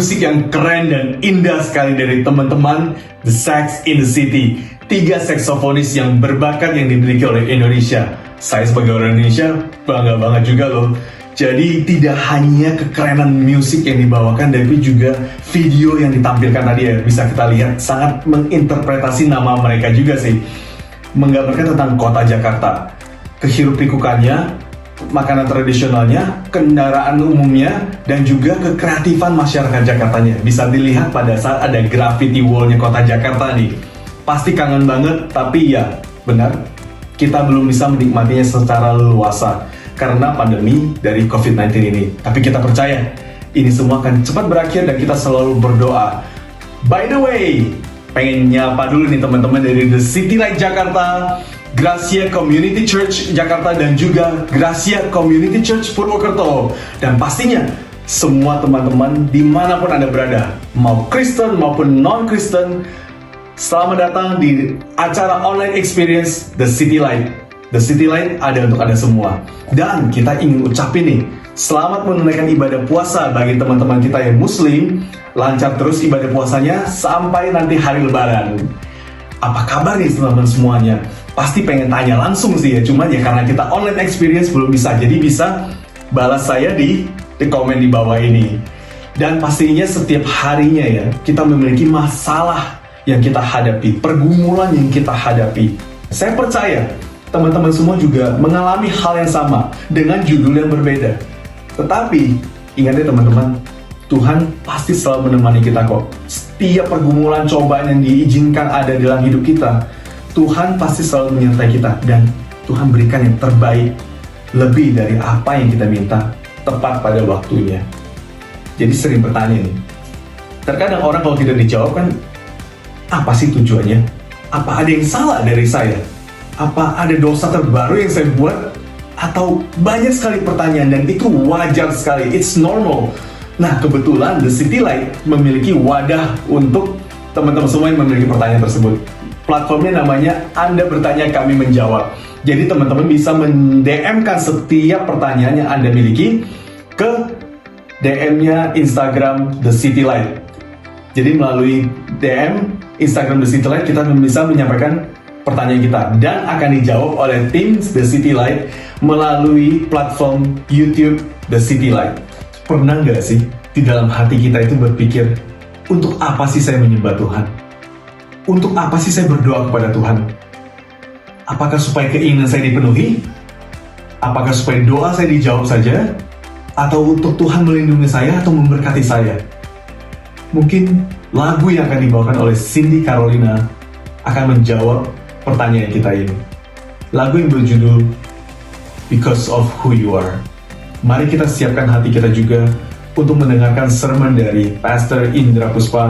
musik yang keren dan indah sekali dari teman-teman The Sax in the City. 3 saksofonis yang berbakat yang dimiliki oleh Indonesia. Saya sebagai orang Indonesia bangga banget juga loh. Jadi tidak hanya kekerenan musik yang dibawakan, tapi juga video yang ditampilkan tadi ya, bisa kita lihat sangat menginterpretasi nama mereka juga sih. Menggambarkan tentang kota Jakarta, kehiruk-pikukannya, makanan tradisionalnya, kendaraan umumnya, dan juga kekreatifan masyarakat Jakartanya. Bisa dilihat pada saat ada graffiti wall-nya kota Jakarta nih. Pasti kangen banget, tapi ya benar, kita belum bisa menikmatinya secara leluasa karena pandemi dari COVID-19 ini. Tapi kita percaya, ini semua akan cepat berakhir dan kita selalu berdoa. By the way, pengen nyapa dulu nih teman-teman dari The City Light Jakarta, Gracia Community Church Jakarta, dan juga Gracia Community Church Purwokerto. Dan pastinya, semua teman-teman dimanapun Anda berada, mau Kristen maupun non-Kristen, selamat datang di acara online experience The City Light. The City Light ada untuk Anda semua. Dan kita ingin ucapin nih, selamat menunaikan ibadah puasa bagi teman-teman kita yang Muslim. Lancar terus ibadah puasanya sampai nanti hari Lebaran. Apa kabar nih teman-teman semuanya? Pasti pengen tanya langsung sih ya, cuman ya karena kita online experience belum bisa. Jadi bisa balas saya di komen di bawah ini. Dan pastinya setiap harinya ya, kita memiliki masalah yang kita hadapi, pergumulan yang kita hadapi. Saya percaya teman-teman semua juga mengalami hal yang sama dengan judul yang berbeda. Tetapi ingat ya teman-teman, Tuhan pasti selalu menemani kita kok. Setiap pergumulan cobaan yang diizinkan ada dalam hidup kita, Tuhan pasti selalu menyertai kita dan Tuhan berikan yang terbaik, lebih dari apa yang kita minta, tepat pada waktunya. Jadi sering bertanya nih, terkadang orang kalau tidak dijawab kan, apa sih tujuannya? Apa ada yang salah dari saya? Apa ada dosa terbaru yang saya buat? Atau banyak sekali pertanyaan dan itu wajar sekali, it's normal. Nah kebetulan The City Light memiliki wadah untuk teman-teman semua yang memiliki pertanyaan tersebut. Platformnya namanya Anda Bertanya Kami Menjawab. Jadi teman-teman bisa men-DM-kan setiap pertanyaan yang Anda miliki ke DM-nya Instagram The City Light. Jadi melalui DM Instagram The City Light kita bisa menyampaikan pertanyaan kita dan akan dijawab oleh tim The City Light melalui platform YouTube The City Light. Pernah nggak sih di dalam hati kita itu berpikir, untuk apa sih saya menyembah Tuhan? Untuk apa sih saya berdoa kepada Tuhan? Apakah supaya keinginan saya dipenuhi? Apakah supaya doa saya dijawab saja? Atau untuk Tuhan melindungi saya atau memberkati saya? Mungkin lagu yang akan dibawakan oleh Cindy Carolina akan menjawab pertanyaan kita ini. Lagu yang berjudul Because of Who You Are. Mari kita siapkan hati kita juga untuk mendengarkan sermon dari Pastor Indra Puspa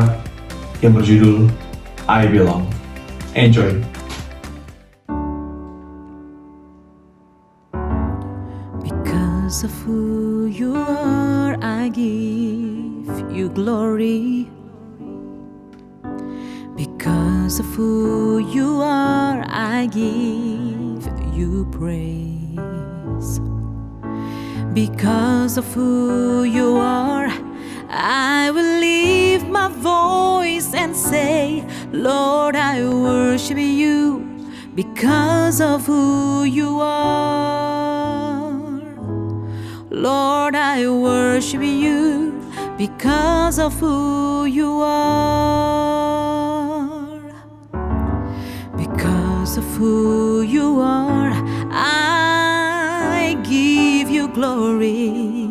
yang berjudul I Belong. Enjoy. Because of who you are, I give you glory. Because of who you are, I give you praise. Because of who you are, I will lift my voice and say, Lord, I worship you because of who you are. Lord, I worship you because of who you are. Because of who you are, I give you glory.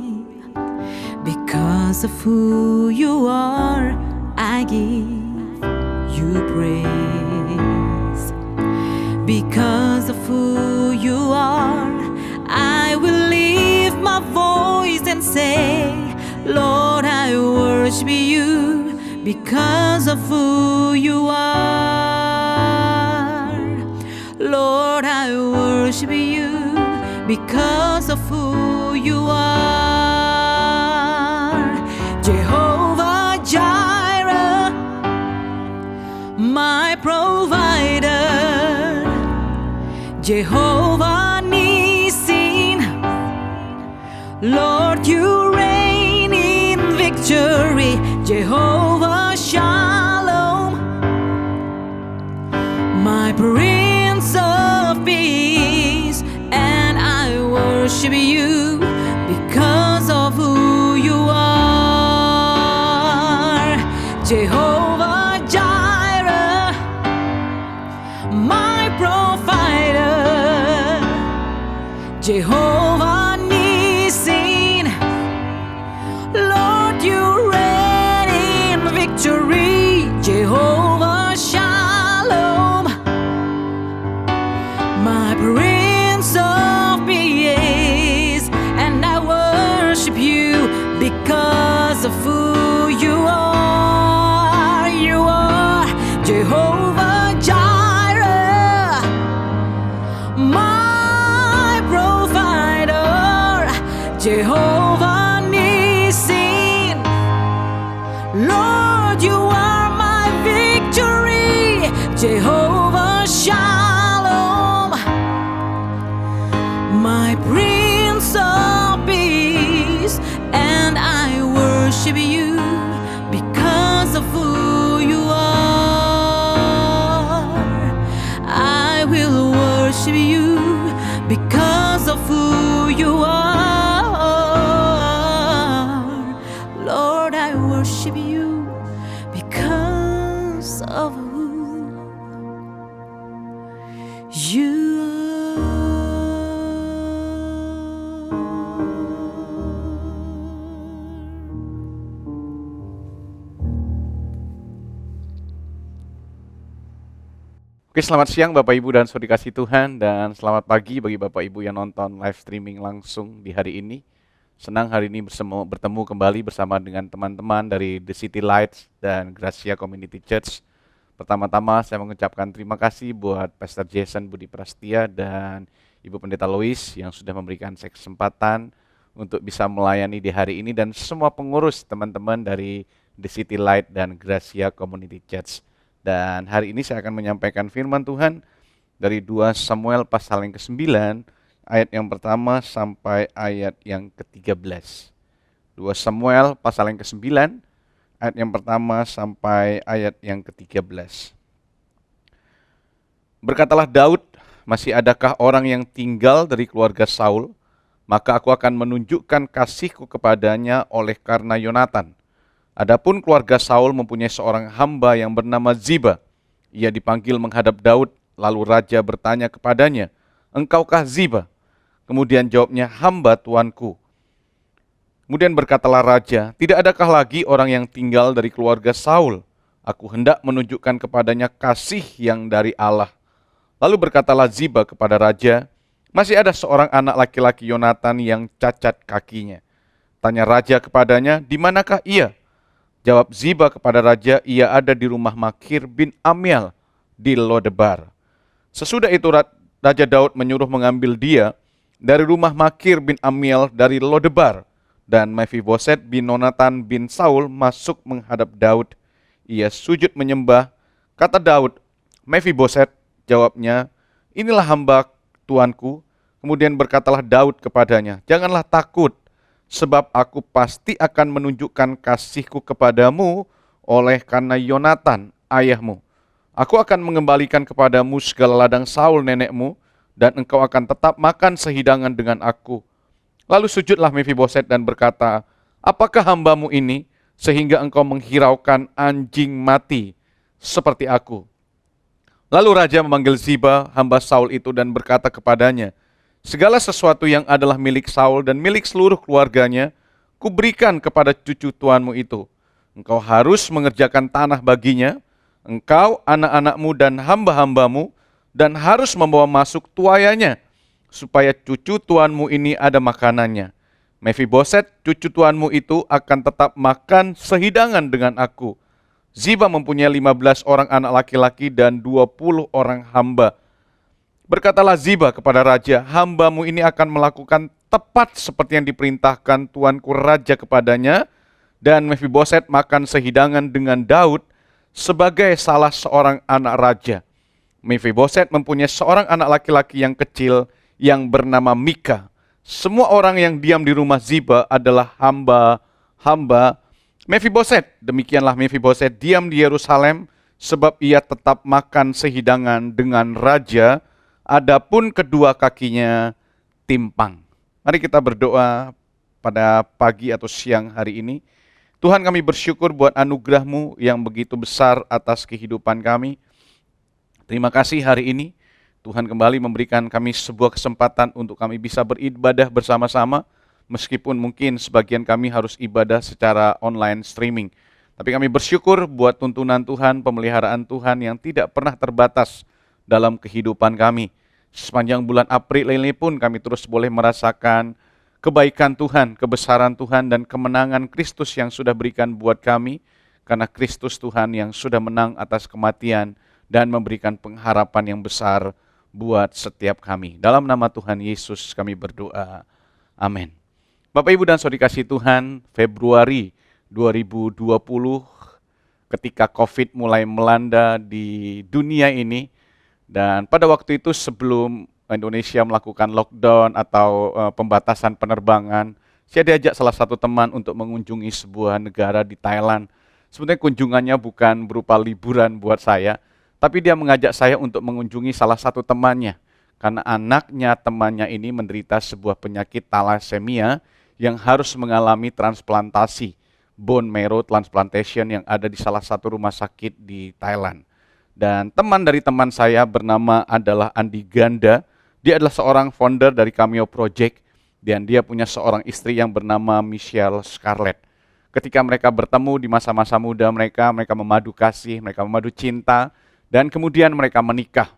Because of who you are, I give you praise. Because of who you are, I will lift my voice and say, Lord, I worship you because of who you are. Lord, I worship you because of who you are. Jehovah Jireh, my provider. Jehovah Nissi, Lord, you reign in victory. Jehovah Shalom, my Prince of Peace, and I worship you because of who you are. Jehovah Jireh, my provider. Jehovah Nissi, Lord, you reign in victory. Jehovah Shalom, my Prince of Peace, and I worship you because of who you are. You are Jehovah Jireh, my provider. Jehovah Nissi, Lord, you are my victory. Jehovah Shalom, my Prince of Peace, and I worship you because of who you are. I will worship you because of who you are. Lord, I worship you because of who you Oke, selamat siang Bapak Ibu dan Saudari kasih Tuhan, dan selamat pagi bagi Bapak Ibu yang nonton live streaming langsung di hari ini. Senang hari ini bertemu kembali bersama dengan teman-teman dari The City Lights dan Gracia Community Church. Pertama-tama saya mengucapkan terima kasih buat Pastor Jason Budi Prastia dan Ibu Pendeta Lois yang sudah memberikan saya kesempatan untuk bisa melayani di hari ini, dan semua pengurus teman-teman dari The City Light dan Gracia Community Church. Dan hari ini saya akan menyampaikan firman Tuhan dari 2 Samuel pasal yang ke-9, ayat yang pertama sampai ayat yang ke-13. 2 Samuel pasal yang ke-9, ayat yang pertama sampai ayat yang ke-13. Berkatalah Daud, masih adakah orang yang tinggal dari keluarga Saul? Maka aku akan menunjukkan kasihku kepadanya oleh karena Yonatan. Adapun keluarga Saul mempunyai seorang hamba yang bernama Ziba. Ia dipanggil menghadap Daud, lalu raja bertanya kepadanya, "Engkaukah Ziba?" Kemudian jawabnya, "Hamba tuanku." Kemudian berkatalah raja, "Tidak adakah lagi orang yang tinggal dari keluarga Saul? Aku hendak menunjukkan kepadanya kasih yang dari Allah." Lalu berkatalah Ziba kepada raja, "Masih ada seorang anak laki-laki Yonatan yang cacat kakinya." Tanya raja kepadanya, "Di manakah ia?" Jawab Ziba kepada raja, "Ia ada di rumah Makir bin Amiel di Lodebar." Sesudah itu Raja Daud menyuruh mengambil dia dari rumah Makir bin Amiel dari Lodebar, dan Mephiboset bin Yonatan bin Saul masuk menghadap Daud. Ia sujud menyembah. Kata Daud, "Mephiboset," jawabnya, "Inilah hamba tuanku." Kemudian berkatalah Daud kepadanya, "Janganlah takut, sebab aku pasti akan menunjukkan kasihku kepadamu oleh karena Yonatan ayahmu. Aku akan mengembalikan kepadamu segala ladang Saul nenekmu, dan engkau akan tetap makan sehidangan dengan aku." Lalu sujudlah Mephiboset dan berkata, "Apakah hambamu ini sehingga engkau menghiraukan anjing mati seperti aku?" Lalu raja memanggil Ziba, hamba Saul itu, dan berkata kepadanya, "Segala sesuatu yang adalah milik Saul dan milik seluruh keluarganya, kuberikan kepada cucu tuanmu itu. Engkau harus mengerjakan tanah baginya, engkau, anak-anakmu dan hamba-hambamu, dan harus membawa masuk tuayanya, supaya cucu tuanmu ini ada makanannya. Mephiboset, cucu tuanmu itu akan tetap makan sehidangan dengan aku." Ziba mempunyai 15 orang anak laki-laki dan 20 orang hamba. Berkatalah Ziba kepada raja, "Hambamu ini akan melakukan tepat seperti yang diperintahkan tuanku raja kepadanya." Dan Mephiboset makan sehidangan dengan Daud sebagai salah seorang anak raja. Mephiboset mempunyai seorang anak laki-laki yang kecil yang bernama Mika. Semua orang yang diam di rumah Ziba adalah hamba-hamba Mephiboset, demikianlah Mephiboset diam di Yerusalem sebab ia tetap makan sehidangan dengan raja, adapun kedua kakinya timpang. Mari kita berdoa pada pagi atau siang hari ini. Tuhan, kami bersyukur buat anugerah-Mu yang begitu besar atas kehidupan kami. Terima kasih hari ini Tuhan kembali memberikan kami sebuah kesempatan untuk kami bisa beribadah bersama-sama, meskipun mungkin sebagian kami harus ibadah secara online streaming. Tapi kami bersyukur buat tuntunan Tuhan, pemeliharaan Tuhan yang tidak pernah terbatas dalam kehidupan kami. Sepanjang bulan April ini pun kami terus boleh merasakan kebaikan Tuhan, kebesaran Tuhan, dan kemenangan Kristus yang sudah berikan buat kami, karena Kristus Tuhan yang sudah menang atas kematian dan memberikan pengharapan yang besar buat setiap kami. Dalam nama Tuhan Yesus kami berdoa. Amin. Bapak, Ibu, dan Saudara kasih Tuhan, Februari 2020 ketika COVID mulai melanda di dunia ini, dan pada waktu itu sebelum Indonesia melakukan lockdown atau pembatasan penerbangan, saya diajak salah satu teman untuk mengunjungi sebuah negara di Thailand. Sebenarnya kunjungannya bukan berupa liburan buat saya, tapi dia mengajak saya untuk mengunjungi salah satu temannya, karena anaknya temannya ini menderita sebuah penyakit thalassemia yang harus mengalami transplantasi, bone marrow transplantation, yang ada di salah satu rumah sakit di Thailand. Dan teman dari teman saya bernama adalah Andi Ganda. Dia adalah seorang founder dari Cameo Project, dan dia punya seorang istri yang bernama Michelle Scarlett. Ketika mereka bertemu di masa-masa muda mereka memadu kasih, mereka memadu cinta, dan kemudian mereka menikah.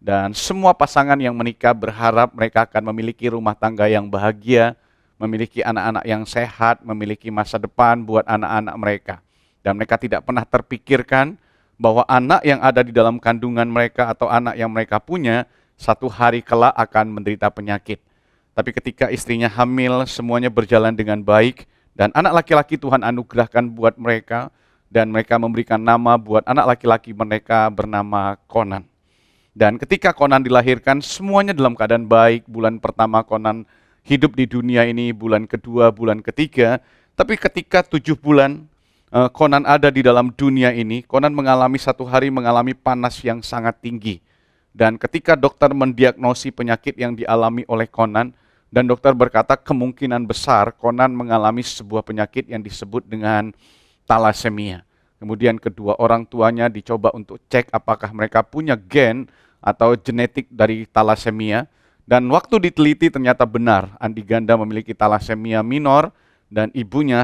Dan semua pasangan yang menikah berharap mereka akan memiliki rumah tangga yang bahagia, memiliki anak-anak yang sehat, memiliki masa depan buat anak-anak mereka. Dan mereka tidak pernah terpikirkan bahwa anak yang ada di dalam kandungan mereka atau anak yang mereka punya, satu hari kelak akan menderita penyakit. Tapi ketika istrinya hamil, semuanya berjalan dengan baik, dan anak laki-laki Tuhan anugerahkan buat mereka, dan mereka memberikan nama buat anak laki-laki mereka bernama Conan. Dan ketika Conan dilahirkan, semuanya dalam keadaan baik. Bulan pertama Conan hidup di dunia ini, bulan kedua, bulan ketiga. Tapi ketika 7 bulan Conan ada di dalam dunia ini, Conan mengalami satu hari mengalami panas yang sangat tinggi. Dan ketika dokter mendiagnosi penyakit yang dialami oleh Conan, dan dokter berkata kemungkinan besar Conan mengalami sebuah penyakit yang disebut dengan thalassemia. Kemudian kedua orang tuanya dicoba untuk cek apakah mereka punya gen atau genetik dari thalassemia. Dan waktu diteliti ternyata benar, Andi Ganda memiliki thalassemia minor, dan ibunya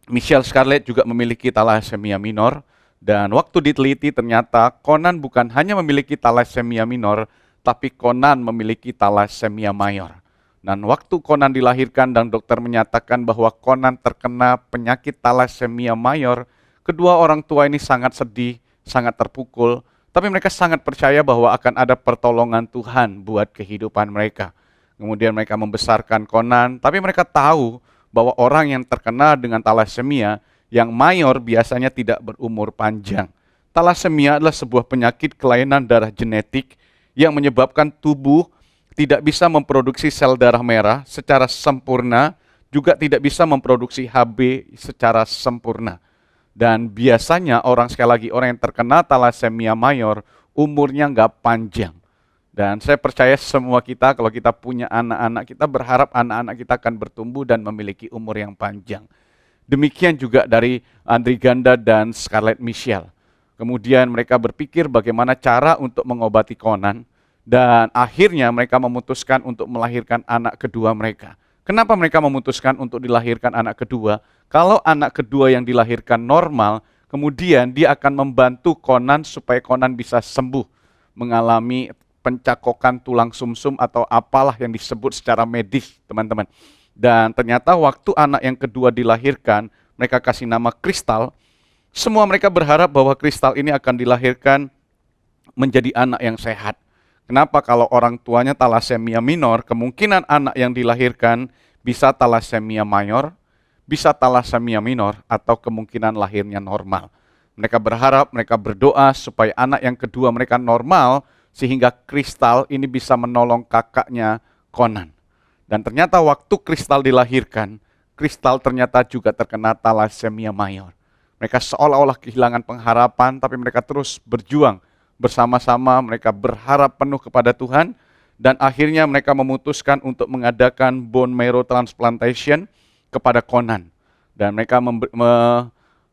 Michelle Scarlett juga memiliki thalassemia minor. Dan waktu diteliti ternyata Conan bukan hanya memiliki thalassemia minor, tapi Conan memiliki thalassemia mayor. Dan waktu Conan dilahirkan dan dokter menyatakan bahwa Conan terkena penyakit thalassemia mayor, kedua orang tua ini sangat sedih, sangat terpukul, tapi mereka sangat percaya bahwa akan ada pertolongan Tuhan buat kehidupan mereka. Kemudian mereka membesarkan Conan, tapi mereka tahu bahwa orang yang terkena dengan thalassemia yang mayor biasanya tidak berumur panjang. Thalassemia adalah sebuah penyakit kelainan darah genetik yang menyebabkan tubuh tidak bisa memproduksi sel darah merah secara sempurna, juga tidak bisa memproduksi Hb secara sempurna. Dan biasanya sekali lagi orang yang terkena thalassemia mayor umurnya nggak panjang. Dan saya percaya semua kita, kalau kita punya anak-anak, kita berharap anak-anak kita akan bertumbuh dan memiliki umur yang panjang. Demikian juga dari Andi Ganda dan Scarlett Michelle. Kemudian mereka berpikir bagaimana cara untuk mengobati Conan, dan akhirnya mereka memutuskan untuk melahirkan anak kedua mereka. Kenapa mereka memutuskan untuk dilahirkan anak kedua? Kalau anak kedua yang dilahirkan normal, kemudian dia akan membantu Conan supaya Conan bisa sembuh, mengalami pencakokan tulang sumsum atau apalah yang disebut secara medis, teman-teman. Dan ternyata waktu anak yang kedua dilahirkan, mereka kasih nama Kristal. Semua mereka berharap bahwa Kristal ini akan dilahirkan menjadi anak yang sehat. Kenapa? Kalau orang tuanya thalassemia minor, kemungkinan anak yang dilahirkan bisa thalassemia mayor, bisa thalassemia minor, atau kemungkinan lahirnya normal. Mereka berharap, mereka berdoa supaya anak yang kedua mereka normal, sehingga Kristal ini bisa menolong kakaknya Conan. Dan ternyata waktu Kristal dilahirkan, Kristal ternyata juga terkena thalassemia mayor. Mereka seolah-olah kehilangan pengharapan, tapi mereka terus berjuang bersama-sama, mereka berharap penuh kepada Tuhan, dan akhirnya mereka memutuskan untuk mengadakan bone marrow transplantation kepada Conan. Dan mereka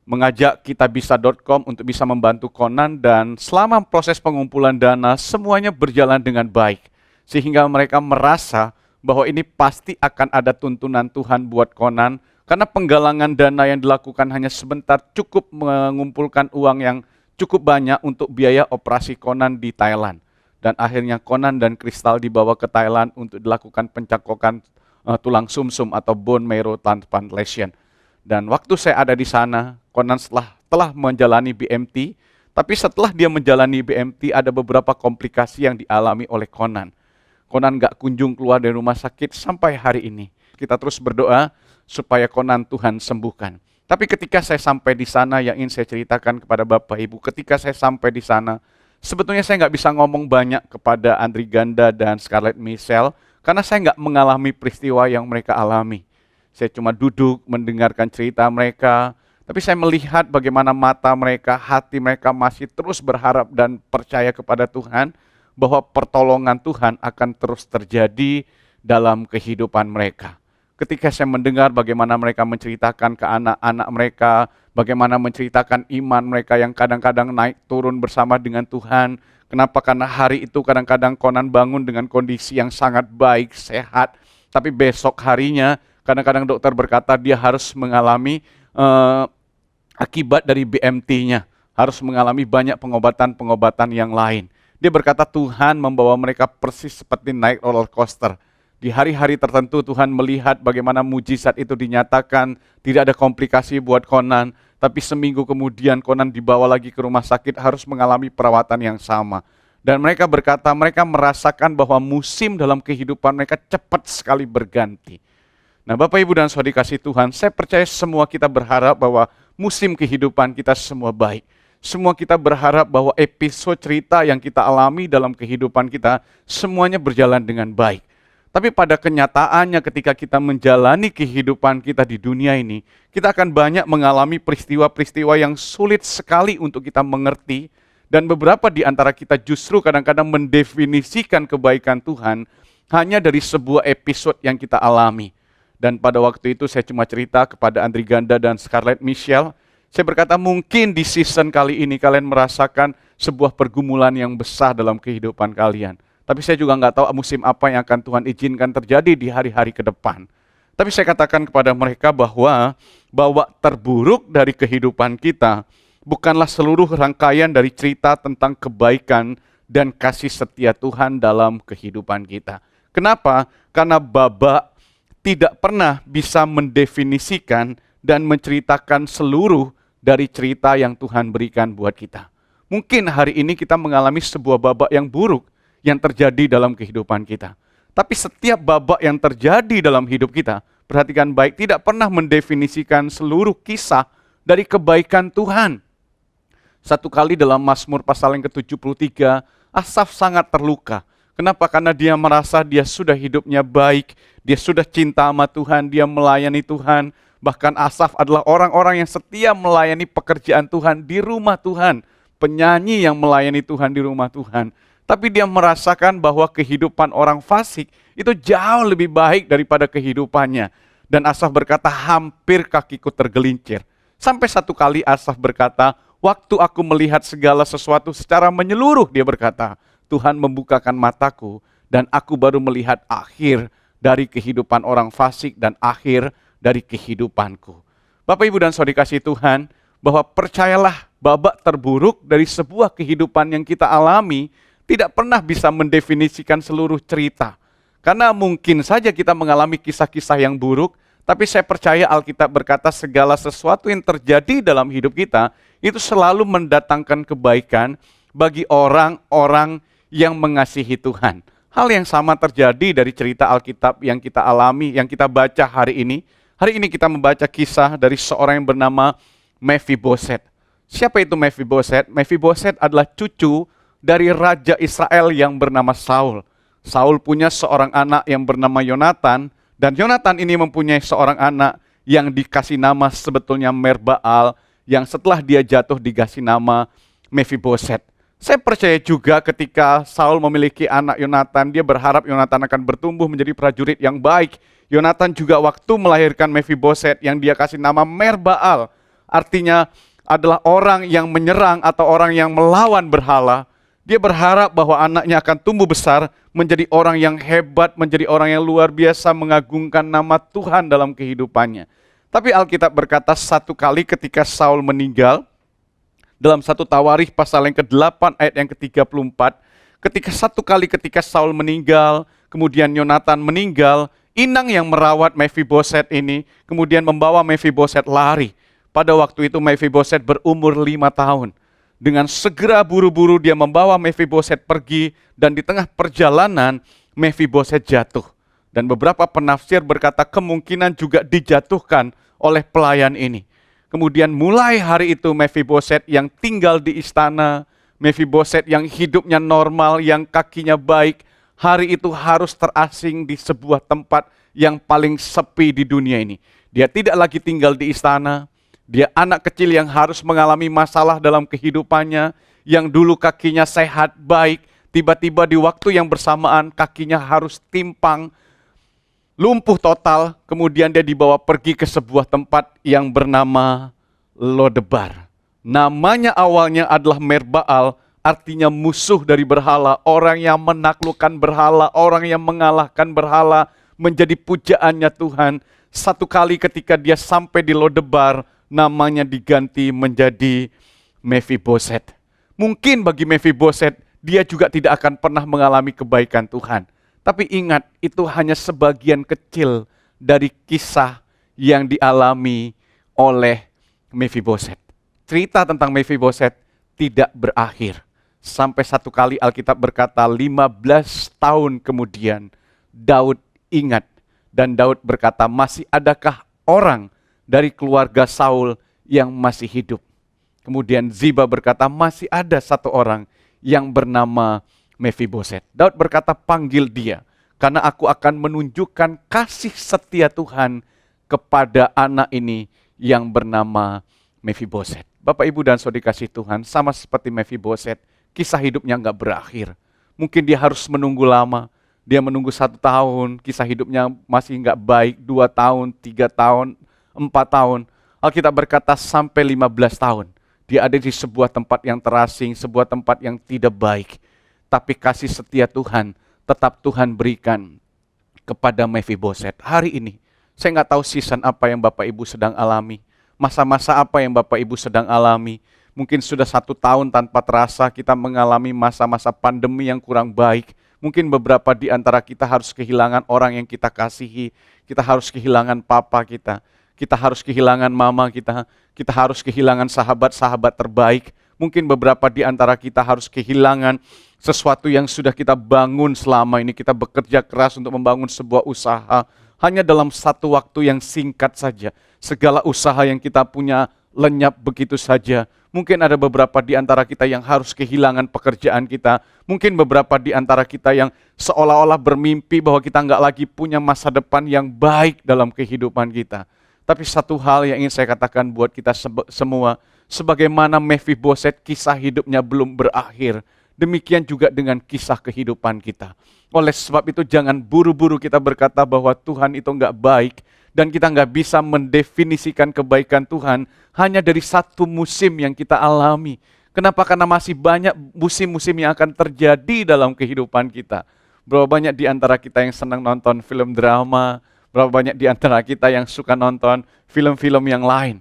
mengajak kitabisa.com untuk bisa membantu Conan, dan selama proses pengumpulan dana, semuanya berjalan dengan baik. Sehingga mereka merasa bahwa ini pasti akan ada tuntunan Tuhan buat Conan, karena penggalangan dana yang dilakukan hanya sebentar cukup mengumpulkan uang yang cukup banyak untuk biaya operasi Conan di Thailand. Dan akhirnya Conan dan Kristal dibawa ke Thailand untuk dilakukan pencakokan tulang sumsum atau bone marrow transplantation. Dan waktu saya ada di sana, Conan telah menjalani BMT, tapi setelah dia menjalani BMT ada beberapa komplikasi yang dialami oleh Conan. Conan gak kunjung keluar dari rumah sakit sampai hari ini. Kita terus berdoa supaya Conan Tuhan sembuhkan. Tapi ketika saya sampai di sana, yang ingin saya ceritakan kepada Bapak Ibu, ketika saya sampai di sana, sebetulnya saya nggak bisa ngomong banyak kepada Andri Ganda dan Scarlett Michelle, karena saya nggak mengalami peristiwa yang mereka alami. Saya cuma duduk mendengarkan cerita mereka, tapi saya melihat bagaimana mata mereka, hati mereka masih terus berharap dan percaya kepada Tuhan, bahwa pertolongan Tuhan akan terus terjadi dalam kehidupan mereka. Ketika saya mendengar bagaimana mereka menceritakan ke anak-anak mereka, bagaimana menceritakan iman mereka yang kadang-kadang naik turun bersama dengan Tuhan. Kenapa? Karena hari itu kadang-kadang Conan bangun dengan kondisi yang sangat baik, sehat. Tapi besok harinya, kadang-kadang dokter berkata dia harus mengalami akibat dari BMT-nya. Harus mengalami banyak pengobatan-pengobatan yang lain. Dia berkata Tuhan membawa mereka persis seperti naik roller coaster. Di hari-hari tertentu Tuhan melihat bagaimana mujizat itu dinyatakan, tidak ada komplikasi buat Conan, tapi seminggu kemudian Conan dibawa lagi ke rumah sakit harus mengalami perawatan yang sama. Dan mereka berkata mereka merasakan bahwa musim dalam kehidupan mereka cepat sekali berganti. Nah Bapak Ibu dan Saudara dikasih Tuhan, saya percaya semua kita berharap bahwa musim kehidupan kita semua baik. Semua kita berharap bahwa episode cerita yang kita alami dalam kehidupan kita semuanya berjalan dengan baik. Tapi pada kenyataannya ketika kita menjalani kehidupan kita di dunia ini, kita akan banyak mengalami peristiwa-peristiwa yang sulit sekali untuk kita mengerti. Dan beberapa di antara kita justru kadang-kadang mendefinisikan kebaikan Tuhan hanya dari sebuah episode yang kita alami. Dan pada waktu itu saya cuma cerita kepada Andri Ganda dan Scarlett Michelle. Saya berkata mungkin di season kali ini kalian merasakan sebuah pergumulan yang besar dalam kehidupan kalian. Tapi saya juga nggak tahu musim apa yang akan Tuhan izinkan terjadi di hari-hari ke depan. Tapi saya katakan kepada mereka bahwa terburuk dari kehidupan kita bukanlah seluruh rangkaian dari cerita tentang kebaikan dan kasih setia Tuhan dalam kehidupan kita. Kenapa? Karena babak tidak pernah bisa mendefinisikan dan menceritakan seluruh dari cerita yang Tuhan berikan buat kita. Mungkin hari ini kita mengalami sebuah babak yang buruk yang terjadi dalam kehidupan kita. Tapi setiap babak yang terjadi dalam hidup kita, perhatikan baik, tidak pernah mendefinisikan seluruh kisah dari kebaikan Tuhan. Satu kali dalam Mazmur pasal yang ke-73, Asaf sangat terluka. Kenapa? Karena dia merasa dia sudah hidupnya baik, dia sudah cinta sama Tuhan, dia melayani Tuhan. Bahkan Asaf adalah orang-orang yang setia melayani pekerjaan Tuhan di rumah Tuhan. Penyanyi yang melayani Tuhan di rumah Tuhan. Tapi dia merasakan bahwa kehidupan orang fasik itu jauh lebih baik daripada kehidupannya. Dan Asaf berkata, hampir kakiku tergelincir. Sampai satu kali Asaf berkata, waktu aku melihat segala sesuatu secara menyeluruh, dia berkata, Tuhan membukakan mataku dan aku baru melihat akhir dari kehidupan orang fasik dan akhir dari kehidupanku. Bapak, Ibu, dan Saudara dikasih Tuhan, bahwa percayalah babak terburuk dari sebuah kehidupan yang kita alami tidak pernah bisa mendefinisikan seluruh cerita. Karena mungkin saja kita mengalami kisah-kisah yang buruk, tapi saya percaya Alkitab berkata segala sesuatu yang terjadi dalam hidup kita, itu selalu mendatangkan kebaikan bagi orang-orang yang mengasihi Tuhan. Hal yang sama terjadi dari cerita Alkitab yang kita alami, yang kita baca hari ini. Hari ini kita membaca kisah dari seorang yang bernama Mephiboset. Siapa itu Mephiboset? Mephiboset adalah cucu dari Raja Israel yang bernama Saul. Saul punya seorang anak yang bernama Yonatan, dan Yonatan ini mempunyai seorang anak yang dikasih nama sebetulnya Merbaal, yang setelah dia jatuh dikasih nama Mephiboset. Saya percaya juga ketika Saul memiliki anak Yonatan, dia berharap Yonatan akan bertumbuh menjadi prajurit yang baik. Yonatan juga waktu melahirkan Mephiboset yang dia kasih nama Merbaal, artinya adalah orang yang menyerang atau orang yang melawan berhala. Dia berharap bahwa anaknya akan tumbuh besar menjadi orang yang hebat, menjadi orang yang luar biasa, mengagungkan nama Tuhan dalam kehidupannya. Tapi Alkitab berkata satu kali ketika Saul meninggal, dalam 1 Tawarikh pasal yang ke-8 ayat yang ke-34, ketika Saul meninggal, kemudian Yonatan meninggal, inang yang merawat Mephiboset ini kemudian membawa Mephiboset lari. Pada waktu itu Mephiboset berumur 5 tahun. Dengan segera buru-buru dia membawa Mephiboset pergi, dan di tengah perjalanan Mephiboset jatuh. Dan beberapa penafsir berkata kemungkinan juga dijatuhkan oleh pelayan ini. Kemudian mulai hari itu Mephiboset yang tinggal di istana, Mephiboset yang hidupnya normal, yang kakinya baik, hari itu harus terasing di sebuah tempat yang paling sepi di dunia ini. Dia tidak lagi tinggal di istana, dia anak kecil yang harus mengalami masalah dalam kehidupannya, yang dulu kakinya sehat, baik, tiba-tiba di waktu yang bersamaan kakinya harus timpang, lumpuh total, kemudian dia dibawa pergi ke sebuah tempat yang bernama Lodebar. Namanya awalnya adalah Merbaal, artinya musuh dari berhala, orang yang menaklukkan berhala, orang yang mengalahkan berhala, menjadi pujaannya Tuhan. Satu kali ketika dia sampai di Lodebar, namanya diganti menjadi Mephiboset. Mungkin bagi Mephiboset, dia juga tidak akan pernah mengalami kebaikan Tuhan. Tapi ingat, itu hanya sebagian kecil dari kisah yang dialami oleh Mephiboset. Cerita tentang Mephiboset tidak berakhir. Sampai satu kali Alkitab berkata 15 tahun kemudian Daud ingat. Dan Daud berkata, masih adakah orang dari keluarga Saul yang masih hidup? Kemudian Ziba berkata, masih ada satu orang yang bernama Mephiboset. Daud berkata, panggil dia, karena aku akan menunjukkan kasih setia Tuhan kepada anak ini yang bernama Mephiboset. Bapak, Ibu, dan Saudara kasih Tuhan, sama seperti Mephiboset, kisah hidupnya nggak berakhir. Mungkin dia harus menunggu lama, dia menunggu 1 tahun, kisah hidupnya masih nggak baik, 2 tahun, 3 tahun, 4 tahun. Alkitab berkata sampai 15 tahun. Dia ada di sebuah tempat yang terasing, sebuah tempat yang tidak baik. Tapi kasih setia Tuhan tetap Tuhan berikan kepada Mephiboset. Hari ini, saya nggak tahu season apa yang Bapak Ibu sedang alami. Masa-masa apa yang Bapak Ibu sedang alami. Mungkin sudah 1 tahun tanpa terasa kita mengalami masa-masa pandemi yang kurang baik. Mungkin beberapa di antara kita harus kehilangan orang yang kita kasihi. Kita harus kehilangan papa kita. Kita harus kehilangan mama kita. Kita harus kehilangan sahabat-sahabat terbaik. Mungkin beberapa di antara kita harus kehilangan sesuatu yang sudah kita bangun selama ini. Kita bekerja keras untuk membangun sebuah usaha. Hanya dalam satu waktu yang singkat saja. Segala usaha yang kita punya lenyap begitu saja. Mungkin ada beberapa di antara kita yang harus kehilangan pekerjaan kita. Mungkin beberapa di antara kita yang seolah-olah bermimpi bahwa kita nggak lagi punya masa depan yang baik dalam kehidupan kita. Tapi satu hal yang ingin saya katakan buat kita semua, sebagaimana Mephiboset kisah hidupnya belum berakhir, demikian juga dengan kisah kehidupan kita. Oleh sebab itu jangan buru-buru kita berkata bahwa Tuhan itu nggak baik, dan kita nggak bisa mendefinisikan kebaikan Tuhan hanya dari satu musim yang kita alami. Kenapa? Karena masih banyak musim-musim yang akan terjadi dalam kehidupan kita. Berapa banyak di antara kita yang senang nonton film drama, berapa banyak di antara kita yang suka nonton film-film yang lain.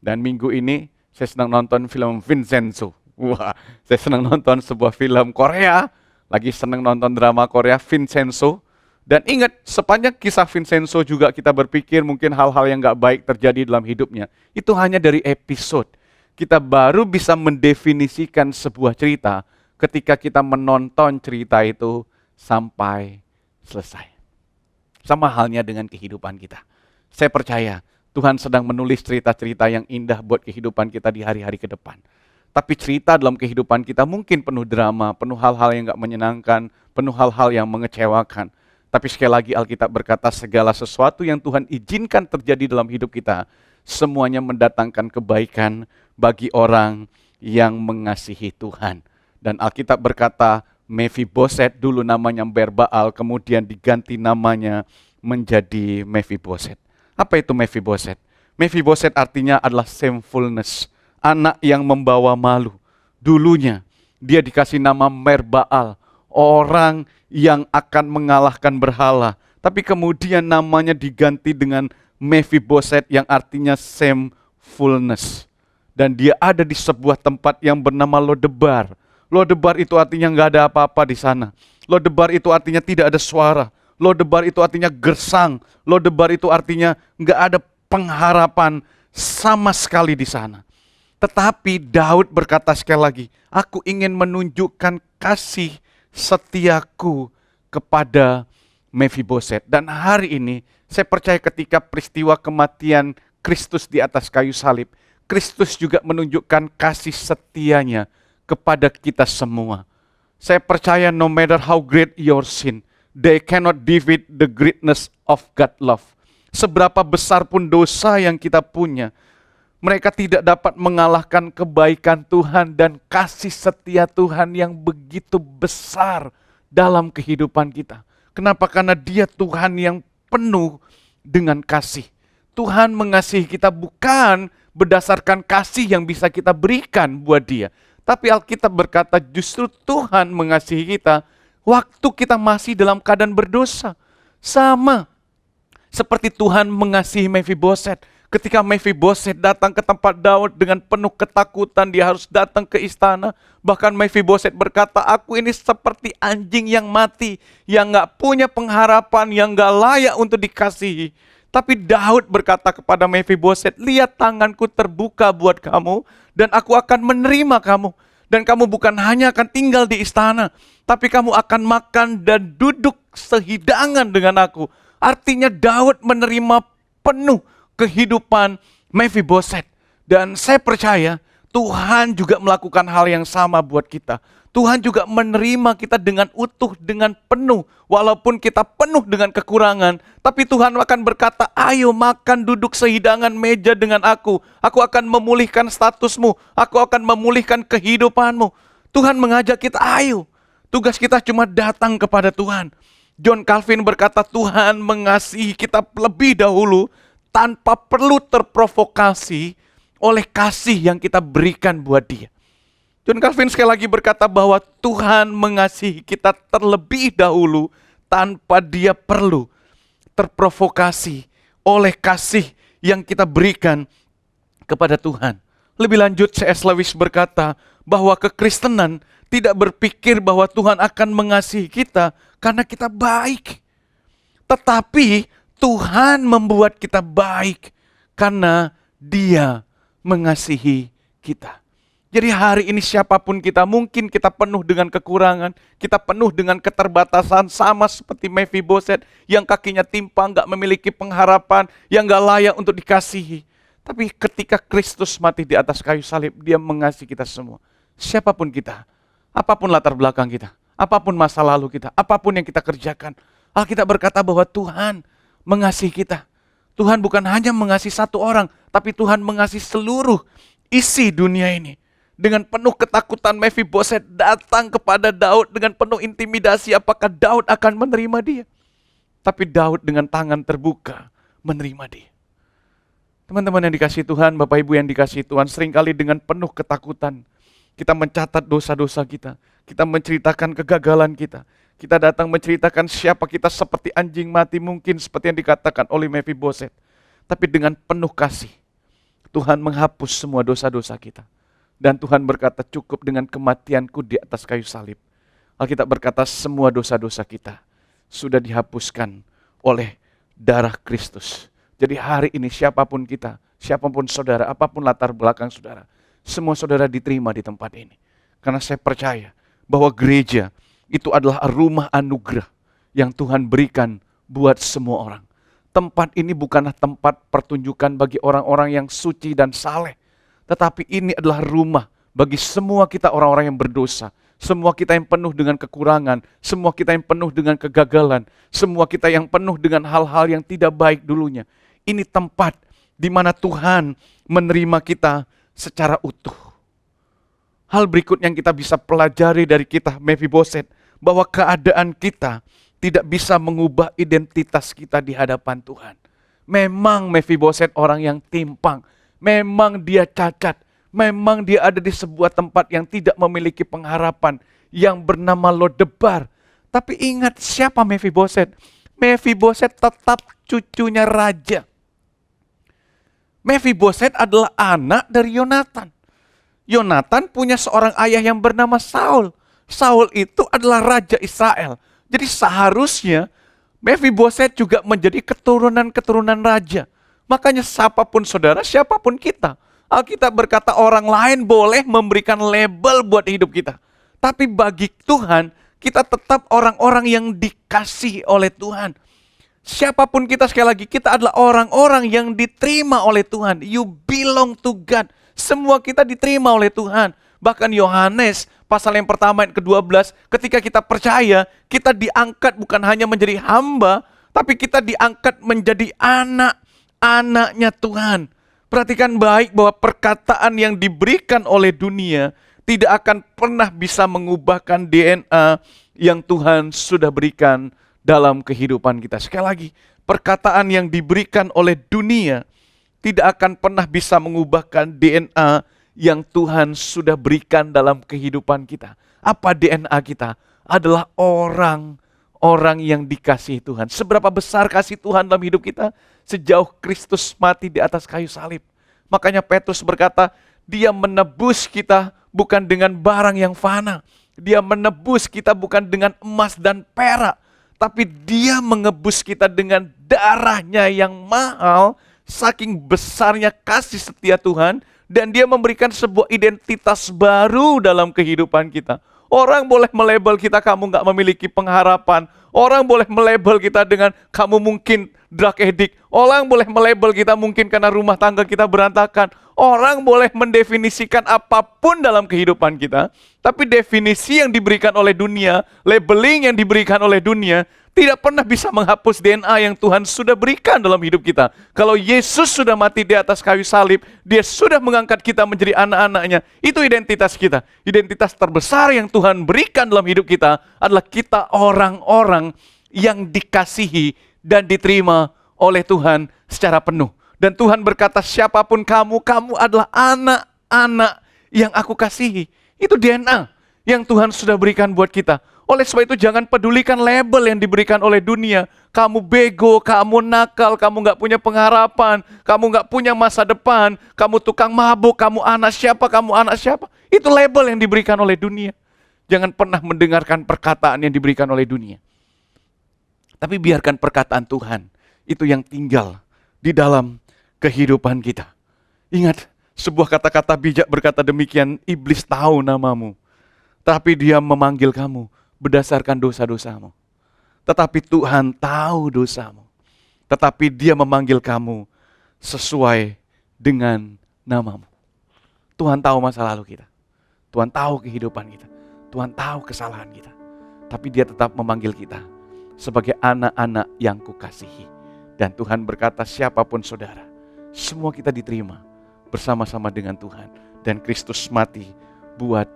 Dan minggu ini saya senang nonton film Vincenzo. Wah, saya senang nonton sebuah film Korea, lagi senang nonton drama Korea Vincenzo. Dan ingat, sepanjang kisah Vincenzo juga kita berpikir mungkin hal-hal yang gak baik terjadi dalam hidupnya. Itu hanya dari episode. Kita baru bisa mendefinisikan sebuah cerita ketika kita menonton cerita itu sampai selesai. Sama halnya dengan kehidupan kita. Saya percaya Tuhan sedang menulis cerita-cerita yang indah buat kehidupan kita di hari-hari ke depan. Tapi cerita dalam kehidupan kita mungkin penuh drama, penuh hal-hal yang gak menyenangkan, penuh hal-hal yang mengecewakan. Tapi sekali lagi Alkitab berkata segala sesuatu yang Tuhan izinkan terjadi dalam hidup kita, semuanya mendatangkan kebaikan bagi orang yang mengasihi Tuhan. Dan Alkitab berkata Mephiboset dulu namanya Merbaal, kemudian diganti namanya menjadi Mephiboset. Apa itu Mephiboset? Mephiboset artinya adalah shamefulness, anak yang membawa malu. Dulunya dia dikasih nama Merbaal, orang yang akan mengalahkan berhala. Tapi kemudian namanya diganti dengan Mephiboset yang artinya shamefulness. Dan dia ada di sebuah tempat yang bernama Lodebar. Lodebar itu artinya nggak ada apa-apa di sana. Lodebar itu artinya tidak ada suara. Lodebar itu artinya gersang. Lodebar itu artinya nggak ada pengharapan sama sekali di sana. Tetapi Daud berkata sekali lagi, aku ingin menunjukkan kasih setiaku kepada Mephiboset. Dan hari ini saya percaya ketika peristiwa kematian Kristus di atas kayu salib, Kristus juga menunjukkan kasih setianya kepada kita semua. Saya percaya no matter how great your sin, they cannot defeat the greatness of God's love. Seberapa besar pun dosa yang kita punya, mereka tidak dapat mengalahkan kebaikan Tuhan dan kasih setia Tuhan yang begitu besar dalam kehidupan kita. Kenapa? Karena Dia Tuhan yang penuh dengan kasih. Tuhan mengasihi kita bukan berdasarkan kasih yang bisa kita berikan buat Dia. Tapi Alkitab berkata justru Tuhan mengasihi kita waktu kita masih dalam keadaan berdosa. Sama seperti Tuhan mengasihi Mephiboset. Ketika Mephiboset datang ke tempat Daud dengan penuh ketakutan, dia harus datang ke istana. Bahkan Mephiboset berkata, aku ini seperti anjing yang mati, yang gak punya pengharapan, yang gak layak untuk dikasihi. Tapi Daud berkata kepada Mephiboset, lihat tanganku terbuka buat kamu, dan aku akan menerima kamu. Dan kamu bukan hanya akan tinggal di istana, tapi kamu akan makan dan duduk sehidangan dengan aku. Artinya Daud menerima penuh kehidupan Mephiboset. Dan saya percaya Tuhan juga melakukan hal yang sama buat kita. Tuhan juga menerima kita dengan utuh, dengan penuh. Walaupun kita penuh dengan kekurangan, tapi Tuhan akan berkata, ayo makan duduk sehidangan meja dengan aku. Aku akan memulihkan statusmu. Aku akan memulihkan kehidupanmu. Tuhan mengajak kita, ayo. Tugas kita cuma datang kepada Tuhan. John Calvin berkata, Tuhan mengasihi kita lebih dahulu tanpa perlu terprovokasi oleh kasih yang kita berikan buat Dia. John Calvin sekali lagi berkata bahwa Tuhan mengasihi kita terlebih dahulu tanpa Dia perlu terprovokasi oleh kasih yang kita berikan kepada Tuhan. Lebih lanjut, C.S. Lewis berkata bahwa kekristenan tidak berpikir bahwa Tuhan akan mengasihi kita karena kita baik. Tetapi Tuhan membuat kita baik karena Dia mengasihi kita. Jadi hari ini siapapun kita, mungkin kita penuh dengan kekurangan, kita penuh dengan keterbatasan, sama seperti Mephiboset yang kakinya timpang, gak memiliki pengharapan, yang gak layak untuk dikasihi. Tapi ketika Kristus mati di atas kayu salib, Dia mengasihi kita semua. Siapapun kita, apapun latar belakang kita, apapun masa lalu kita, apapun yang kita kerjakan, Alkitab berkata bahwa Tuhan mengasihi kita. Tuhan bukan hanya mengasihi satu orang, tapi Tuhan mengasihi seluruh isi dunia ini. Dengan penuh ketakutan Mephiboset datang kepada Daud dengan penuh intimidasi, apakah Daud akan menerima dia? Tapi Daud dengan tangan terbuka menerima dia. Teman-teman yang dikasihi Tuhan, Bapak Ibu yang dikasihi Tuhan, seringkali dengan penuh ketakutan kita mencatat dosa-dosa kita, kita menceritakan kegagalan kita, kita datang menceritakan siapa kita seperti anjing mati, mungkin seperti yang dikatakan oleh Mephiboset. Tapi dengan penuh kasih, Tuhan menghapus semua dosa-dosa kita. Dan Tuhan berkata, cukup dengan kematianku di atas kayu salib. Alkitab berkata, semua dosa-dosa kita sudah dihapuskan oleh darah Kristus. Jadi hari ini siapapun kita, siapapun saudara, apapun latar belakang saudara, semua saudara diterima di tempat ini. Karena saya percaya bahwa gereja itu adalah rumah anugerah yang Tuhan berikan buat semua orang. Tempat ini bukanlah tempat pertunjukan bagi orang-orang yang suci dan saleh. Tetapi ini adalah rumah bagi semua kita orang-orang yang berdosa. semua kita yang penuh dengan kekurangan, semua kita yang penuh dengan kegagalan, semua kita yang penuh dengan hal-hal yang tidak baik dulunya. Ini tempat di mana Tuhan menerima kita secara utuh. Hal berikutnya yang kita bisa pelajari dari kisah Mephiboset, bahwa keadaan kita tidak bisa mengubah identitas kita di hadapan Tuhan. Memang Mephiboset orang yang timpang, memang dia cacat, memang dia ada di sebuah tempat yang tidak memiliki pengharapan, yang bernama Lodebar. Tapi ingat siapa Mephiboset? Mephiboset tetap cucunya raja. Mephiboset adalah anak dari Yonatan. Yonatan punya seorang ayah yang bernama Saul. Saul itu adalah raja Israel. Jadi seharusnya Mephiboset juga menjadi keturunan-keturunan raja. Makanya siapapun saudara, siapapun kita, Alkitab berkata orang lain boleh memberikan label buat hidup kita. Tapi bagi Tuhan, kita tetap orang-orang yang dikasihi oleh Tuhan. Siapapun kita, sekali lagi, kita adalah orang-orang yang diterima oleh Tuhan. You belong to God. Semua kita diterima oleh Tuhan. Bahkan Yohanes pasal yang pertama yang ke-12, ketika kita percaya, kita diangkat bukan hanya menjadi hamba, tapi kita diangkat menjadi anak-anaknya Tuhan. Perhatikan baik bahwa perkataan yang diberikan oleh dunia tidak akan pernah bisa mengubahkan DNA yang Tuhan sudah berikan dalam kehidupan kita. Sekali lagi, perkataan yang diberikan oleh dunia tidak akan pernah bisa mengubahkan DNA yang Tuhan sudah berikan dalam kehidupan kita. Apa DNA kita? Adalah orang yang dikasihi Tuhan. Seberapa besar kasih Tuhan dalam hidup kita? Sejauh Kristus mati di atas kayu salib. Makanya Petrus berkata, dia menebus kita bukan dengan barang yang fana. Dia menebus kita bukan dengan emas dan perak. Tapi dia menebus kita dengan darahnya yang mahal. Saking besarnya kasih setia Tuhan. Dan dia memberikan sebuah identitas baru dalam kehidupan kita. Orang boleh melabel kita, kamu gak memiliki pengharapan. Orang boleh melabel kita dengan kamu mungkin drug addict. Orang boleh melabel kita mungkin karena rumah tangga kita berantakan. Orang boleh mendefinisikan apapun dalam kehidupan kita. Tapi definisi yang diberikan oleh dunia, labeling yang diberikan oleh dunia, tidak pernah bisa menghapus DNA yang Tuhan sudah berikan dalam hidup kita. Kalau Yesus sudah mati di atas kayu salib, dia sudah mengangkat kita menjadi anak-anaknya. Itu identitas kita. Identitas terbesar yang Tuhan berikan dalam hidup kita adalah kita orang-orang yang dikasihi dan diterima oleh Tuhan secara penuh. Dan Tuhan berkata, siapapun kamu adalah anak-anak yang aku kasihi. Itu DNA yang Tuhan sudah berikan buat kita. Oleh sebab itu jangan pedulikan label yang diberikan oleh dunia. Kamu bego, kamu nakal, kamu gak punya pengharapan, kamu gak punya masa depan, kamu tukang mabuk, kamu anak siapa. Itu label yang diberikan oleh dunia. Jangan pernah mendengarkan perkataan yang diberikan oleh dunia. Tapi biarkan perkataan Tuhan itu yang tinggal di dalam kehidupan kita. Ingat, sebuah kata-kata bijak berkata demikian, iblis tahu namamu, tapi dia memanggil kamu berdasarkan dosa-dosamu. Tetapi Tuhan tahu dosamu. Tetapi dia memanggil kamu sesuai dengan namamu. Tuhan tahu masa lalu kita. Tuhan tahu kehidupan kita. Tuhan tahu kesalahan kita. Tapi dia tetap memanggil kita sebagai anak-anak yang kukasihi. Dan Tuhan berkata, siapapun saudara, semua kita diterima bersama-sama dengan Tuhan. Dan Kristus mati buat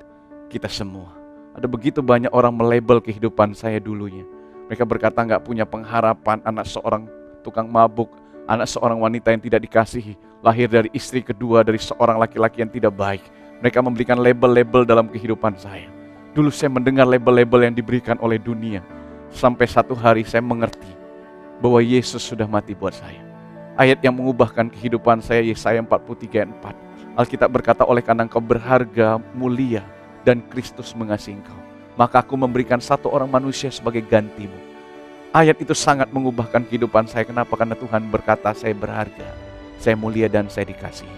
kita semua. Ada begitu banyak orang melabel kehidupan saya dulunya. Mereka berkata gak punya pengharapan, anak seorang tukang mabuk, anak seorang wanita yang tidak dikasihi, lahir dari istri kedua dari seorang laki-laki yang tidak baik. Mereka memberikan label-label dalam kehidupan saya. Dulu saya mendengar label-label yang diberikan oleh dunia. Sampai satu hari saya mengerti bahwa Yesus sudah mati buat saya. Ayat yang mengubahkan kehidupan saya, Yesaya 43 ayat 4. Alkitab berkata, oleh karena engkau berharga, mulia, dan Kristus mengasihi engkau, maka aku memberikan satu orang manusia sebagai gantimu. Ayat itu sangat mengubahkan kehidupan saya. Kenapa? Karena Tuhan berkata, saya berharga, saya mulia, dan saya dikasihi.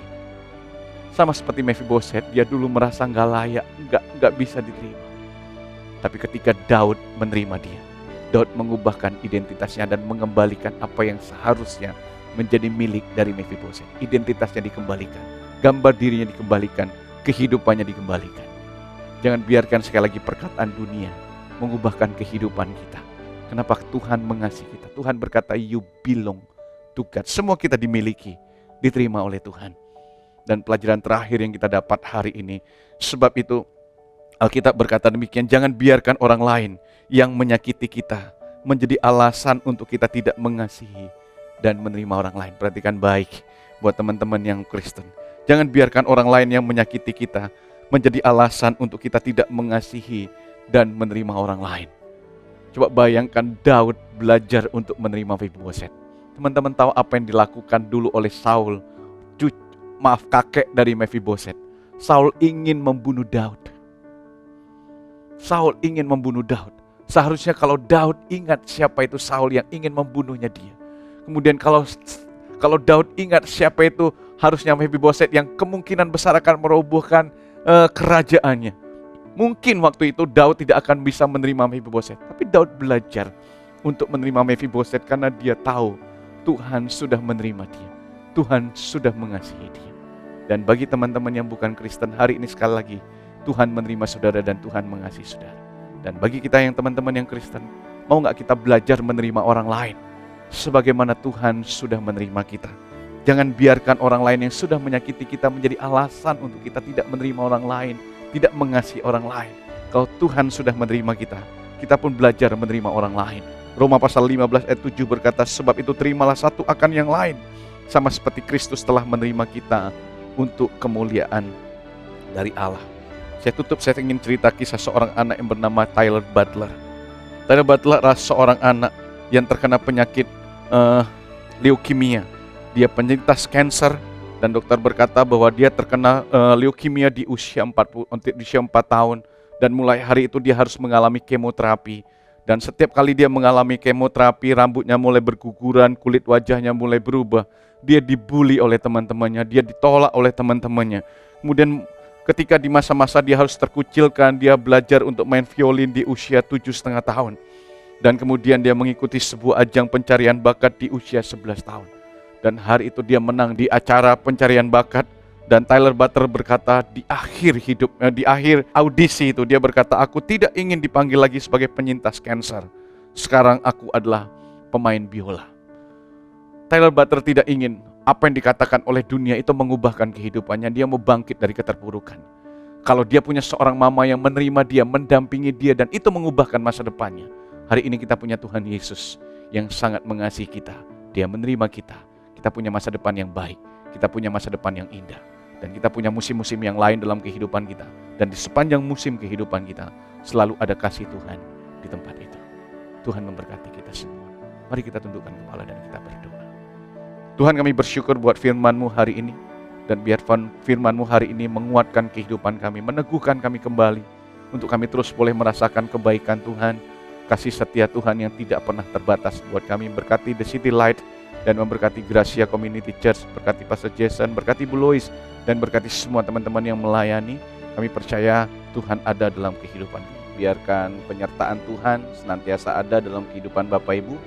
Sama seperti Mephiboset, dia dulu merasa gak layak, gak bisa diterima. Tapi ketika Daud menerima dia, Daud mengubahkan identitasnya dan mengembalikan apa yang seharusnya menjadi milik dari Mephiboset. Identitasnya dikembalikan, gambar dirinya dikembalikan, kehidupannya dikembalikan. Jangan biarkan sekali lagi perkataan dunia mengubahkan kehidupan kita. Kenapa? Tuhan mengasihi kita. Tuhan berkata, you belong to God. Semua kita dimiliki, diterima oleh Tuhan. Dan pelajaran terakhir yang kita dapat hari ini, sebab itu Alkitab berkata demikian, jangan biarkan orang lain yang menyakiti kita menjadi alasan untuk kita tidak mengasihi dan menerima orang lain. Perhatikan baik buat teman-teman yang Kristen. Jangan biarkan orang lain yang menyakiti kita menjadi alasan untuk kita tidak mengasihi dan menerima orang lain. Coba bayangkan Daud belajar untuk menerima Mephiboset. Teman-teman tahu apa yang dilakukan dulu oleh Saul, kakek dari Mephiboset. Saul ingin membunuh Daud. Saul ingin membunuh Daud. Seharusnya kalau Daud ingat siapa itu Saul yang ingin membunuhnya dia. Kemudian kalau Daud ingat siapa itu harusnya Mephiboset yang kemungkinan besar akan merobohkan kerajaannya. Mungkin waktu itu Daud tidak akan bisa menerima Mephiboset. Tapi Daud belajar untuk menerima Mephiboset karena dia tahu Tuhan sudah menerima dia. Tuhan sudah mengasihi dia. Dan bagi teman-teman yang bukan Kristen, hari ini sekali lagi Tuhan menerima saudara dan Tuhan mengasihi saudara. Dan bagi kita yang teman-teman yang Kristen, mau gak kita belajar menerima orang lain sebagaimana Tuhan sudah menerima kita. Jangan biarkan orang lain yang sudah menyakiti kita menjadi alasan untuk kita tidak menerima orang lain, tidak mengasihi orang lain. Kalau Tuhan sudah menerima kita, kita pun belajar menerima orang lain. Roma pasal 15 ayat 7 berkata, sebab itu terimalah satu akan yang lain, sama seperti Kristus telah menerima kita untuk kemuliaan dari Allah. Saya tutup, saya ingin cerita kisah seorang anak yang bernama Tyler Butler. Tyler Butler adalah seorang anak yang terkena penyakit leukemia. Dia penyintas kanker dan dokter berkata bahwa dia terkena leukemia di usia 4 tahun dan mulai hari itu dia harus mengalami kemoterapi. Dan setiap kali dia mengalami kemoterapi, rambutnya mulai berguguran, kulit wajahnya mulai berubah. Dia dibully oleh teman-temannya, dia ditolak oleh teman-temannya. Kemudian ketika di masa-masa dia harus terkucilkan, dia belajar untuk main violin di usia 7,5 tahun. Dan kemudian dia mengikuti sebuah ajang pencarian bakat di usia 11 tahun. Dan hari itu dia menang di acara pencarian bakat. Dan Tyler Butler berkata di akhir audisi itu dia berkata, aku tidak ingin dipanggil lagi sebagai penyintas kanker. Sekarang aku adalah pemain biola. Tyler Butler tidak ingin apa yang dikatakan oleh dunia itu mengubahkan kehidupannya. Dia mau bangkit dari keterpurukan. Kalau dia punya seorang mama yang menerima dia, mendampingi dia, dan itu mengubahkan masa depannya. Hari ini kita punya Tuhan Yesus yang sangat mengasihi kita. Dia menerima kita. Kita punya masa depan yang baik. Kita punya masa depan yang indah. Dan kita punya musim-musim yang lain dalam kehidupan kita. Dan di sepanjang musim kehidupan kita, selalu ada kasih Tuhan di tempat itu. Tuhan memberkati kita semua. Mari kita tundukkan kepala dan kita berdoa. Tuhan, kami bersyukur buat firman-Mu hari ini. Dan biar firman-Mu hari ini menguatkan kehidupan kami, meneguhkan kami kembali. Untuk kami terus boleh merasakan kebaikan Tuhan, kasih setia Tuhan yang tidak pernah terbatas buat kami. Berkati The City Light dan memberkati Gracia Community Church, berkati Pastor Jason, berkati Bu Lois, dan berkati semua teman-teman yang melayani. Kami percaya Tuhan ada dalam kehidupan. Biarkan penyertaan Tuhan senantiasa ada dalam kehidupan Bapak Ibu.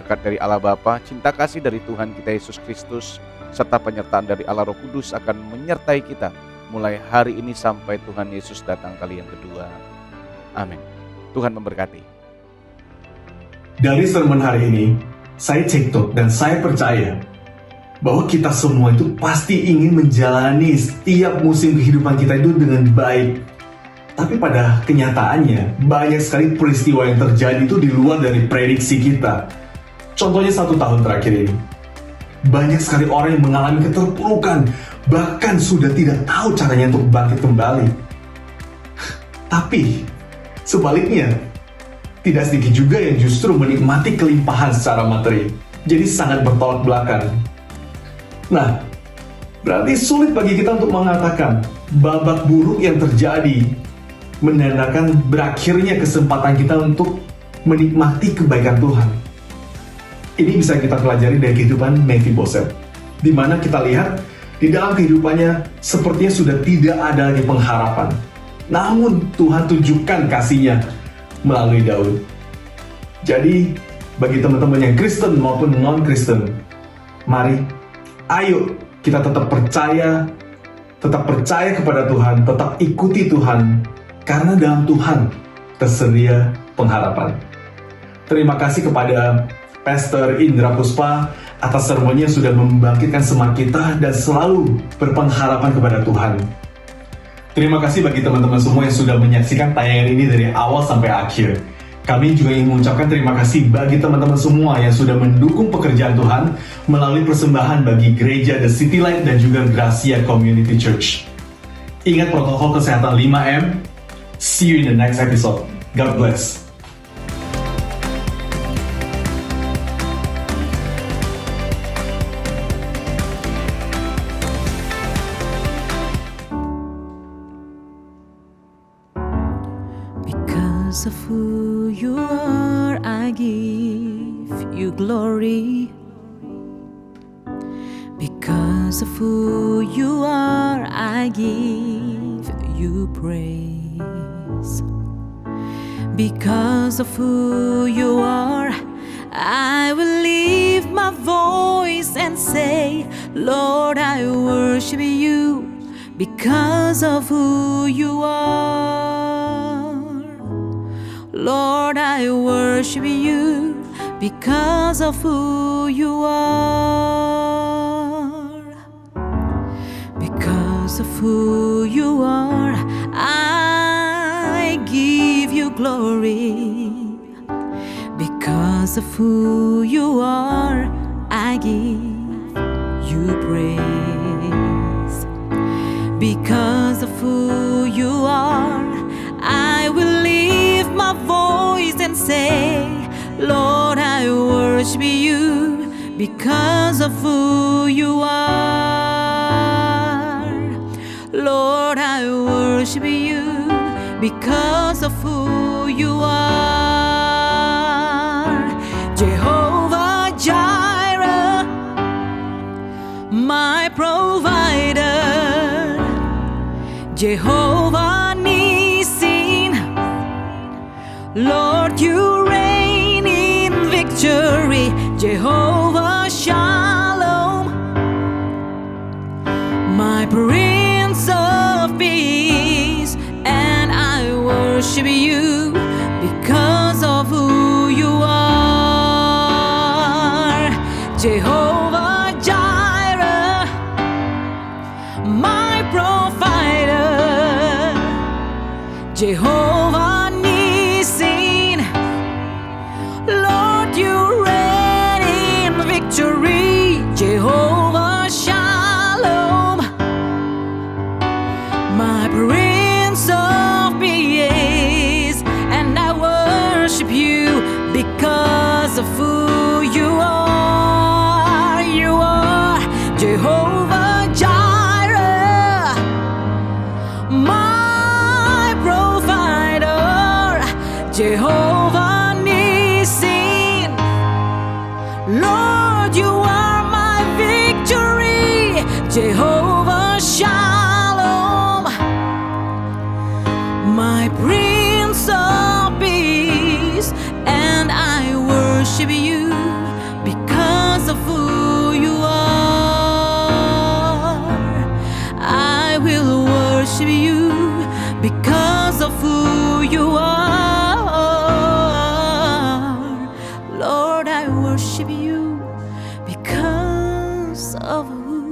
Berkat dari Allah Bapa, cinta kasih dari Tuhan kita Yesus Kristus, serta penyertaan dari Allah Roh Kudus akan menyertai kita mulai hari ini sampai Tuhan Yesus datang kali yang kedua. Amin. Tuhan memberkati. Dari sermon hari ini, saya cektok dan saya percaya bahwa kita semua itu pasti ingin menjalani setiap musim kehidupan kita itu dengan baik. Tapi pada kenyataannya, banyak sekali peristiwa yang terjadi itu di luar dari prediksi kita. Contohnya 1 tahun terakhir ini. Banyak sekali orang yang mengalami keterpurukan, bahkan sudah tidak tahu caranya untuk bangkit kembali. Tapi, sebaliknya, tidak sedikit juga yang justru menikmati kelimpahan secara materi. Jadi sangat bertolak belakang. Nah, berarti sulit bagi kita untuk mengatakan babak buruk yang terjadi menandakan berakhirnya kesempatan kita untuk menikmati kebaikan Tuhan. Ini bisa kita pelajari dari kehidupan Mephiboset, di mana kita lihat di dalam kehidupannya sepertinya sudah tidak ada lagi pengharapan. Namun Tuhan tunjukkan kasih-Nya melalui Daud. Jadi bagi teman-teman yang Kristen maupun non-Kristen, mari ayo kita tetap percaya kepada Tuhan, tetap ikuti Tuhan, karena dalam Tuhan tersedia pengharapan. Terima kasih kepada Pastor Indra Puspa atas sermonnya yang sudah membangkitkan semangat kita dan selalu berpengharapan kepada Tuhan. Terima kasih bagi teman-teman semua yang sudah menyaksikan tayangan ini dari awal sampai akhir. Kami juga ingin mengucapkan terima kasih bagi teman-teman semua yang sudah mendukung pekerjaan Tuhan melalui persembahan bagi gereja The City Light dan juga Gracia Community Church. Ingat protokol kesehatan 5M. See you in the next episode. God bless. Because of who you are, I give you glory. Because of who you are, I give you praise. Because of who you are, I will lift my voice and say, Lord, I worship you because of who you are. Lord, I worship you because of who you are. Because of who you are, I give you glory. Because of who you are, I give you praise. Because of who you are, I will lift my voice and say, Lord, I worship you because of who you are. Lord, I worship you because of who you are. Jehovah Jireh, my provider. Jehovah Nissi, Lord, you reign in victory. Jehovah Shalom, my Prince of Peace, and I worship you because of who you are. Jehovah Jireh, my provider. Jehovah Nissi, Lord, you reign in victory. Jehovah Shalom, my Prince of Peace, and I worship you because of who you are. You are Jehovah Jireh, my provider. Jehovah Nissi, Lord, you are my victory. Jehovah Shalom, my Prince of Peace, and I worship you because of who you are. I will worship you because of who you are. Lord, I worship you because of who